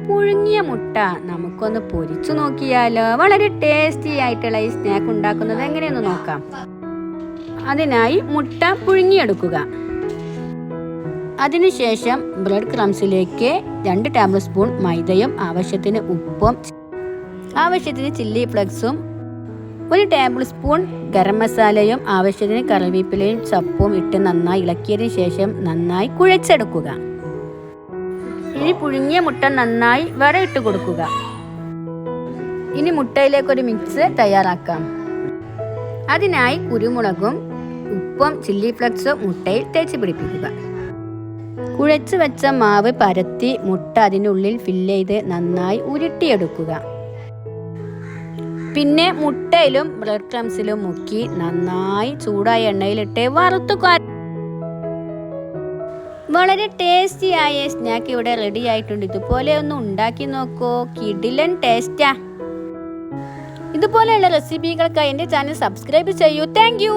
പുഴുങ്ങിയ മുട്ട നമുക്കൊന്ന് പൊരിച്ചു നോക്കിയാലോ. വളരെ ടേസ്റ്റി ആയിട്ടുള്ള ഈ സ്നാക്ക് ഉണ്ടാക്കുന്നത് എങ്ങനെയെന്ന് നോക്കാം. അതിനായി മുട്ട പുഴുങ്ങിയെടുക്കുക. അതിനുശേഷം ബ്രെഡ് ക്രംസിലേക്ക് 2 ടേബിൾ സ്പൂൺ മൈദയും ആവശ്യത്തിന് ഉപ്പും ആവശ്യത്തിന് ചില്ലി ഫ്ലെക്സും 1 ടേബിൾ സ്പൂൺ ഗരം മസാലയും ആവശ്യത്തിന് കറിവേപ്പിലയും ചപ്പും ഇട്ട് നന്നായി ഇളക്കിയതിനു ശേഷം നന്നായി കുഴച്ചെടുക്കുക. ഇനി പുഴുങ്ങിയ മുട്ട നന്നായി വരയിട്ട് കൊടുക്കുക. ഇനി മുട്ടയിലേക്ക് ഒരു മിക്സ് തയ്യാറാക്കാം. അതിനായി കുരുമുളകും ഉപ്പും ചില്ലി ഫ്ലെക്സും മുട്ടയിൽ തേച്ച് പിടിപ്പിക്കുക. കുഴച്ച് വെച്ച മാവ് പരത്തി മുട്ട അതിനുള്ളിൽ ഫില്ല് ചെയ്ത് നന്നായി ഉരുട്ടിയെടുക്കുക. പിന്നെ മുട്ടയിലും ബ്രെഡ് ക്രംസിലും മുക്കി നന്നായി ചൂടായ എണ്ണയിലിട്ട് വറുത്തു. വളരെ ടേസ്റ്റി ആയ സ്നാക്ക് ഇവിടെ റെഡി ആയിട്ടുണ്ട്. ഇതുപോലെ ഒന്ന് ഉണ്ടാക്കി നോക്കൂ. കിടിലൻ ടേസ്റ്റാ. ഇതുപോലെയുള്ള റെസിപ്പികൾക്കായി എൻ്റെ ചാനൽ സബ്സ്ക്രൈബ് ചെയ്യൂ. Thank you.